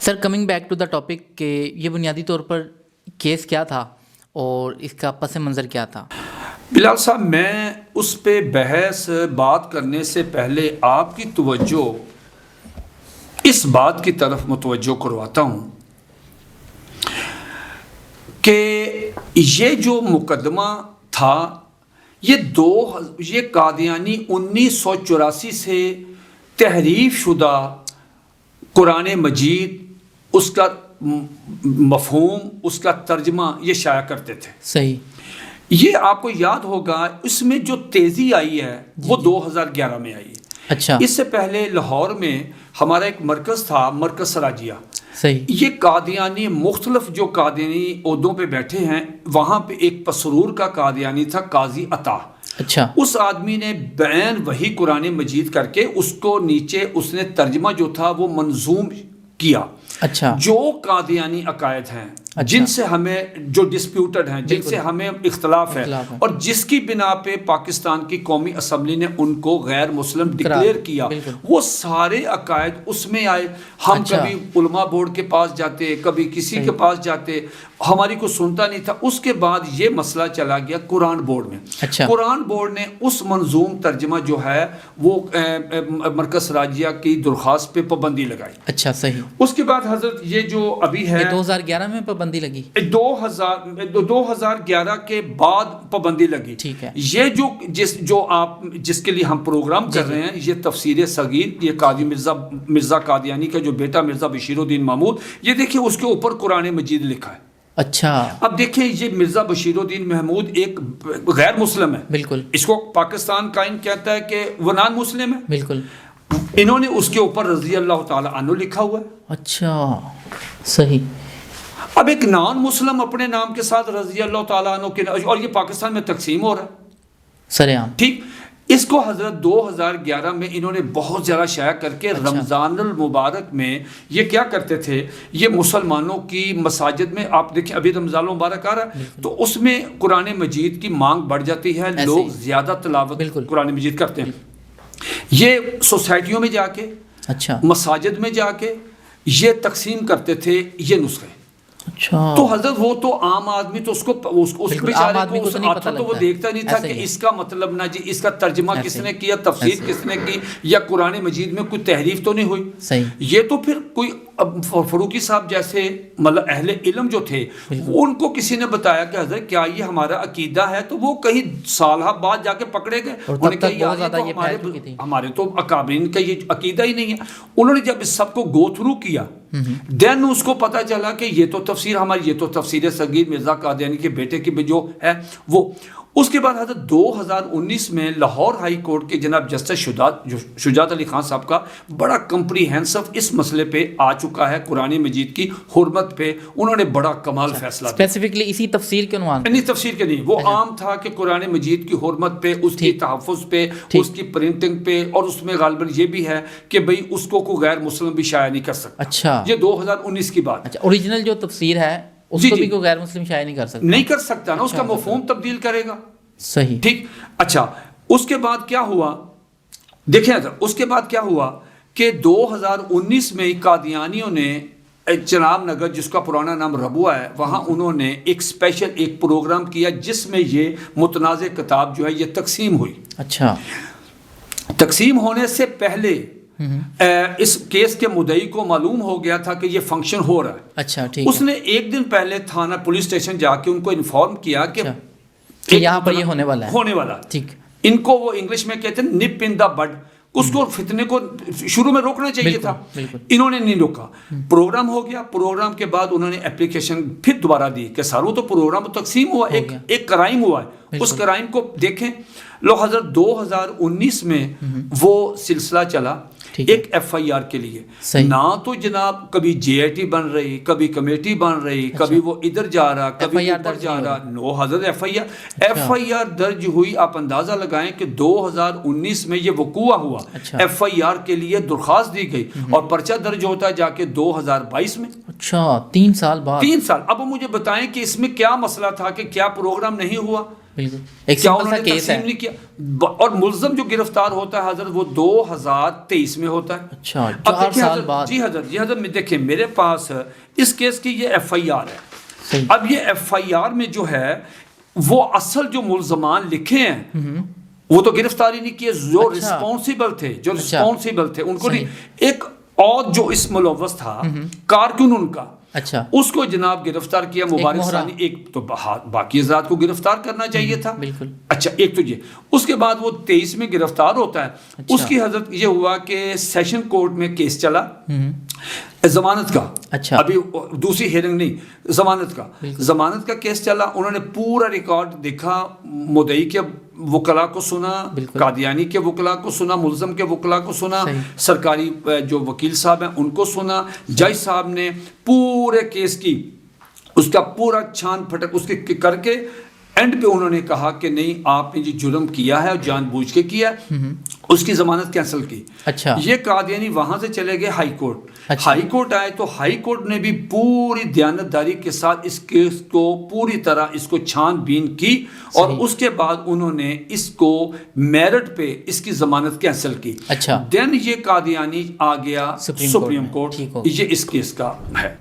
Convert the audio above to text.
Sir coming back to the topic کہ یہ بنیادی طور پر کیس کیا تھا اور اس کا پس منظر کیا تھا؟ بلال صاحب، میں اس پہ بحث بات کرنے سے پہلے آپ کی توجہ اس بات کی طرف متوجہ کرواتا ہوں کہ یہ جو مقدمہ تھا یہ قادیانی 1984 سے تحریف شدہ قرآن مجید، اس کا مفہوم، اس کا ترجمہ یہ شائع کرتے تھے۔ صحیح۔ یہ آپ کو یاد ہوگا اس میں جو تیزی آئی ہے وہ 2011 میں آئی ہے۔ اچھا، اس سے پہلے لاہور میں ہمارا ایک مرکز تھا، مرکز سراجیہ۔ صحیح۔ یہ قادیانی مختلف جو قادیانی عہدوں پہ بیٹھے ہیں، وہاں پہ ایک پسرور کا قادیانی تھا، قاضی عطا۔ اچھا، اس آدمی نے بین وہی قرآن مجید کر کے اس کو نیچے اس نے ترجمہ جو تھا وہ منظوم کیا۔ اچھا، جو قادیانی عقائد ہیں جن سے ہمیں جو ڈسپیوٹڈ ہیں، جن سے ہمیں اختلاف ہے، اور جس کی بنا پہ پاکستان کی قومی اسمبلی نے ان کو غیر مسلم ڈکلیئر کیا، وہ سارے عقائد اس میں آئے۔ ہم کبھی علماء بورڈ کے پاس جاتے، کبھی کسی کے پاس جاتے، ہماری کو سنتا نہیں تھا۔ اس کے بعد یہ مسئلہ چلا گیا قرآن بورڈ میں۔ قرآن بورڈ نے اس منظوم ترجمہ جو ہے وہ مرکز سراجیہ کی درخواست پہ پابندی لگائی۔ اچھا، صحیح۔ اس کے بعد حضرت یہ جو ابھی ہے 2011 میں پابندی لگی، 2011 کے بعد پابندی لگی۔ ٹھیک ہے۔ یہ جو آپ جس کے لیے ہم پروگرام کر رہے ہیں، یہ تفسیر صغیر، یہ قاضی مرزا قادیانی کا جو بیٹا مرزا بشیر الدین محمود، یہ دیکھیں اس کے اوپر قرآن مجید لکھا ہے۔ اچھا، اب دیکھیں یہ مرزا بشیر الدین محمود ایک غیر مسلم ہے، بالکل۔ اس کو پاکستان قائم کہتا ہے کہ وہ نان مسلم ہے، بالکل۔ انہوں نے اس کے اوپر رضی اللہ تعالی عنہ لکھا ہوا ہے۔ اچھا، صحیح۔ اب ایک نان مسلم اپنے نام کے ساتھ رضی اللہ تعالیٰ عنہ کے، اور یہ پاکستان میں تقسیم ہو رہا ہے، سرعام، ٹھیک۔ اس کو حضرت 2011 میں انہوں نے بہت زیادہ شائع کر کے رمضان المبارک میں یہ کیا کرتے تھے، یہ مسلمانوں کی مساجد میں، آپ دیکھیں ابھی رمضان المبارک آ رہا ہے تو اس میں قرآن مجید کی مانگ بڑھ جاتی ہے، لوگ زیادہ تلاوت قرآن مجید کرتے ہیں۔ یہ سوسائٹیوں میں جا کے، اچھا، مساجد میں جا کے یہ تقسیم کرتے تھے یہ نسخے۔ اچھا، تو حضرت وہ تو عام آدمی تو اس بیچارے کو اس آتا تو وہ دیکھتا نہیں تھا کہ اس کا مطلب نہ جی اس کا ترجمہ کس نے کیا، تفسیر کس نے کی، یا قرآن مجید میں کوئی تحریف تو نہیں ہوئی۔ صحیح۔ یہ تو پھر کوئی فروقی صاحب جیسے مطلب اہل علم جو تھے ان کو کسی نے بتایا کہ حضرت کیا یہ ہمارا عقیدہ ہے، تو وہ کہیں سالہ بعد جا کے پکڑے گئے، انہوں نے کہا ہمارے تو اکابرین کا یہ عقیدہ ہی نہیں ہے۔ انہوں نے جب اس سب کو گو تھرو کیا، دین اس کو پتا چلا کہ یہ تو تفسیر ہماری، یہ تو تفسیر صغیر مرزا قادیانی کے بیٹے کی جو ہے وہ۔ اس کے بعد حضرت 2019 میں لاہور ہائی کورٹ کے جناب جسٹس شجاعت علی خان صاحب کا بڑا کمپریہنسو اس مسئلے پہ آ چکا ہے، قرآن مجید کی حرمت پہ انہوں نے بڑا کمال فیصلہ دیا۔ اسپیسیفکلی اسی تفسیر کے عنوان نہیں، تفسیر کے نہیں، وہ عام تھا کہ قرآن مجید کی حرمت پہ، اس کی تحفظ پہ، اس کی پرنٹنگ پہ، اور اس میں غالباً یہ بھی ہے کہ بھئی اس کو کوئی غیر مسلم بھی شائع نہیں کر سکتا۔ اچھا، یہ 2019 کی بات۔ اچھا، اوریجنل جو تفسیر ہے اس کو بھی کوئی غیر مسلم شائع نہیں کر سکتا، نہیں کر سکتا نا، اس کا مفہوم تبدیل کرے گا۔ صحیح، ٹھیک۔ اچھا، اس کے بعد کیا ہوا، دیکھیں اس کے بعد کیا ہوا کہ 2019 میں قادیانیوں نے چناب نگر، جس کا پرانا نام ربوہ ہے، وہاں انہوں نے ایک اسپیشل ایک پروگرام کیا جس میں یہ متنازع کتاب جو ہے یہ تقسیم ہوئی۔ اچھا، تقسیم ہونے سے پہلے اس کیس کے مدعی کو معلوم ہو گیا تھا کہ یہ فنکشن ہو رہا ہے۔ اچھا، ٹھیک۔ اس نے ایک دن پہلے تھانہ پولیس اسٹیشن جا کے ان کو انفارم کیا کہ یہاں پر یہ ہونے والا ہے۔ ٹھیک۔ ان کو وہ انگلش میں کہتے ہیں نپ ان دا بڈ، اس کو فتنے کو شروع میں روکنا چاہیے تھا، انہوں نے نہیں روکا۔ پروگرام ہو گیا، پروگرام کے بعد انہوں نے اپلیکیشن پھر دوبارہ دی کہ سارو تو پروگرام تقسیم ہوا، ایک کرائم ہوا ہے، اس کرائم کو دیکھیں۔ لو حضرت 2019 میں وہ سلسلہ چلا ایک ایف آئی آر کے لیے، نہ تو جناب کبھی جے آئی ٹی بن رہی، کبھی کمیٹی بن رہی، کبھی وہ ادھر جا رہا، کبھی اوپر جا رہا۔ نو حضرت ایف آئی آر درج ہوئی۔ آپ اندازہ لگائیں کہ 2019 میں یہ وقوع ہوا، ایف آئی آر کے لیے درخواست دی گئی اور پرچہ درج ہوتا ہے جا کے 2022 میں۔ اچھا، 3 سال بعد۔ 3 سال۔ اب مجھے بتائیں کہ اس میں کیا مسئلہ تھا، کہ کیا پروگرام نہیں ہوا؟ بالکل ایک کیا سمپل انہوں سا نے کیس ہے. تقسیم نہیں کیا؟ اور ملزم جو گرفتار ہوتا ہے حضرت وہ 2023 میں ہوتا ہے. اچھا اب 4 دیکھیں سال حضرت، بعد. جی حضرت دیکھیں میرے پاس اس کیس کی یہ ایف آئی آر ہے. صحیح. اب یہ ایف آئی آر میں جو ہے وہ اصل جو ملزمان لکھے ہیں وہ تو گرفتاری نہیں کیے، جو اچھا. رسپانسیبل تھے ان کو صحیح. نہیں. ایک اور جو اس ملوث تھا کارکن ان کا، اچھا اس کو جناب گرفتار کیا مبارک مہرہ. ثانی. ایک تو باقی ذات کو گرفتار کرنا چاہیے تھا. بالکل. اچھا ایک تو یہ، اس کے بعد وہ 23 میں گرفتار ہوتا ہے. اچھا. اس کی حضرت یہ ہوا کہ سیشن کورٹ میں کیس چلا ضمانت کا. اچھا. ابھی دوسری ہیئرنگ نہیں، ضمانت کا. بالکل. ضمانت کا کیس چلا، انہوں نے پورا ریکارڈ دیکھا، مدعی کے وکلاء کو سنا، بالکل. قادیانی کے وکلاء کو سنا، ملزم کے وکلاء کو سنا، صحیح. سرکاری جو وکیل صاحب ہیں ان کو سنا. جج صاحب نے پورے کیس کی اس کا پورا چھان پھٹک اس کے کر کے اینڈ پہ انہوں نے کہا کہ نہیں آپ نے جو جرم کیا ہے اور جان بوجھ کے کیا، اس کی ضمانت کینسل کی. اچھا. یہ قادیانی وہاں سے چلے گئے ہائی کورٹ. اچھا. ہائی کورٹ آئے تو ہائی کورٹ نے بھی پوری دیانتداری کے ساتھ اس کیس کو پوری طرح اس کو چھان بین کی اور صحیح. اس کے بعد انہوں نے اس کو میرٹ پہ اس کی ضمانت کینسل کی. اچھا. دین یہ قادیانی آ گیا سپریم سپریم کورٹ کورٹ. میں. ٹھیک ہو. یہ اس کیس کا ہے.